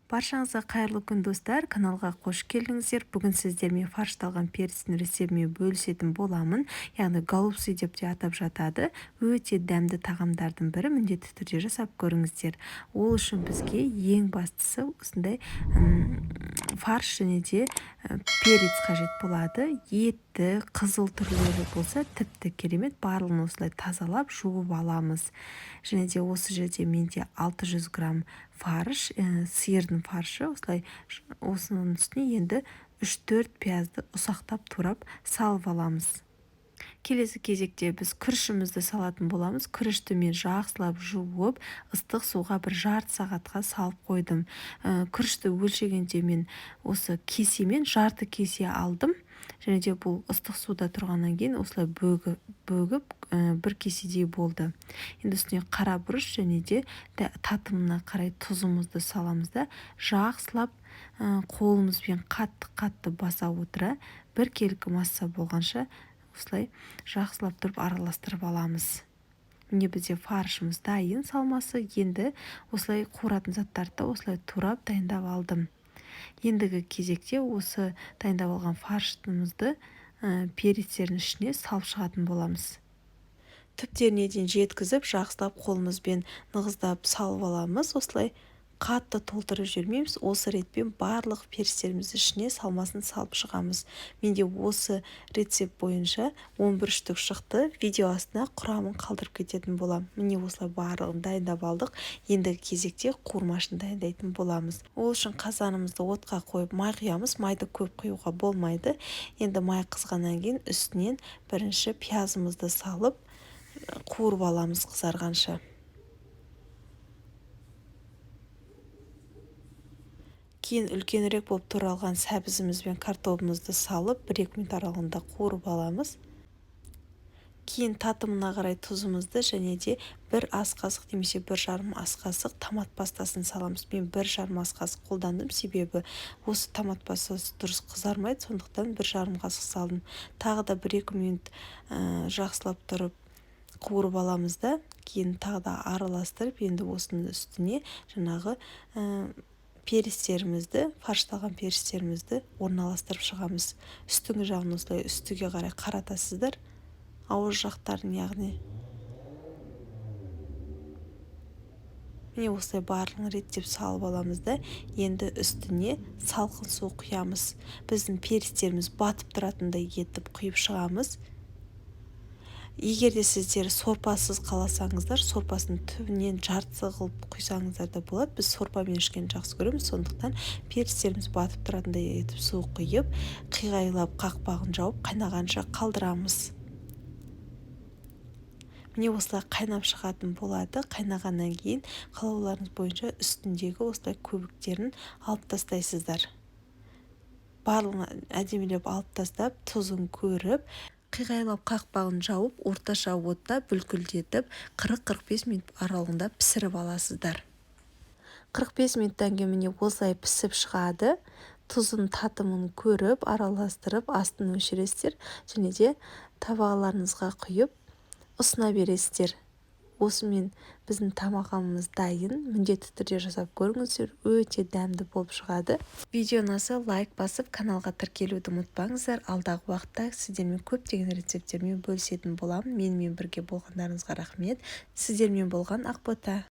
Баршаңызға қайырлы күн достар, каналға қош келдіңіздер. Бүгін сіздермен фаршталған перцтің рецептімен бөлісетін боламын. Яғни голубцы деп те атап жатады. Өте дәмді тағамдардың бірі, міндетті түрде жасап көріңіздер. Ол үшін бізге ең бастысы осындай фарш және де перец қажет болады. Етті, қызыл түрлері болса тіпті керемет, барлығын осылай тазалап жуып аламыз. Және де осы жерде менде 600 грамм фарш, сиырдың фаршы, осылай осының үстіне енді 3-4 пиязды ұсақтап турап салып аламыз. Келесі кезекте біз күрішімізді салатын боламыз. Күрішті мен жақсылап жуып, ыстық суға бір жарты сағатқа салып қойдым. Күрішті өлшегенде мен осы кесемен жарты кесе алдым. Және де бұл ыстық суда тұрғаннан кейін осылай бөгіп бір кеседей болды. Енді үстіне қара бұрыш және де татымына қарай тұзымызды саламыз да жақсылап қолымызбен қатты баса отыра бір келкі масса болғанша осылай жақсылап тұрып араластырып аламыз. Міне бізде фаршымыз дайын салмасы. Енді осылай қуыратын заттарды осылай турап дайындап алдым. Ендігі кезекте осы дайындап алған фаршымызды перецтердің ішіне салып шығатын боламыз. Түптеріне дейін жеткізіп, жақсылап қолымызбен нығыздап салып аламыз. Осылай қатты толтырып жүрмейміз. Осы ретпен барлық перцтерімізді ішіне салмасын салып шығамыз. Менде осы рецепт бойынша 11 штук шықты. Видео астына құрамын қалдырып кететін болам. Міне осылай барлығын дайындап алдық. Ендігі кезекте қуырмашын дайындайтын боламыз. Ол үшін қазанымызды отқа қойып май құямыз. Майды көп құюға болмайды. Енді май қызғаннан кейін үстінен бірінші пиязымызды салып қуырып аламыз қызарғанша. Кейін үлкенірек болып туралған сәбізіміз бен картопымызды салып 1-2 минут аралығында қуырып аламыз. Кейін татымына қарай тұзымызды және де 1 ас қасық немесе 1,5 ас қасық томат пастасын саламыз. Мен 1,5 ас қасық қолдандым, себебі осы томат пастасы дұрыс қызармайды, сондықтан 1,5 қасық салдым. Тағы да 1-2 минут жақсылап тұрып қуырып аламыз да, кейін тағы да араластырып, енді осының үстіне жаңағы перцтерімізді, фаршталған перцтерімізді орналастырып шығамыз. Үстіңгі жағын осылай үстіге қарай қаратасыздар. Ауыз жақтарын, яғни міне осылай барлығын реттеп салып аламыз да, енді үстіне салқын су құямыз. Біздің перцтеріміз батып тұратындай етіп құйып шығамыз. Егер де сіздер сорпасыз қаласаңыздар, сорпасын түбінен жартысы қылып құйсаңыздар да болады. Біз сорпамен ішкенді жақсы көреміз, сондықтан перцтеріміз батып тұратындай етіп су құйып, қиғайлап қақпағын жауып, қайнағанша қалдырамыз. Міне осылай қайнап шығатын болады. Қайнағаннан кейін қалауларыңыз бойынша үстіндегі осылай көбіктерін алып тастайсыздар. Барлығын әдемілеп алып тастап, тұзын көріп, қиғайлап қақпағын жауып, орташа отта бүлкілдетіп 40-45 минут аралығында пісіріп аласыздар. 45 минуттан кейін міне осылай пісіп шығады. Тұзын, татымын көріп, араластырып, астын өшіресіздер және де табағаларыңызға құйып ұсына бересіздер. Осымен біздің тамағымыз дайын. Міндетті түрде жасап көріңіздер, өте дәмді болып шығады. Видео ұнаса лайк басып, каналға тіркелуді ұмытпаңыздар. Алдағы уақытта сіздермен көптеген рецептермен бөлісетін боламын. Менімен бірге болғандарыңызға рахмет. Сіздермен болған Ақбота.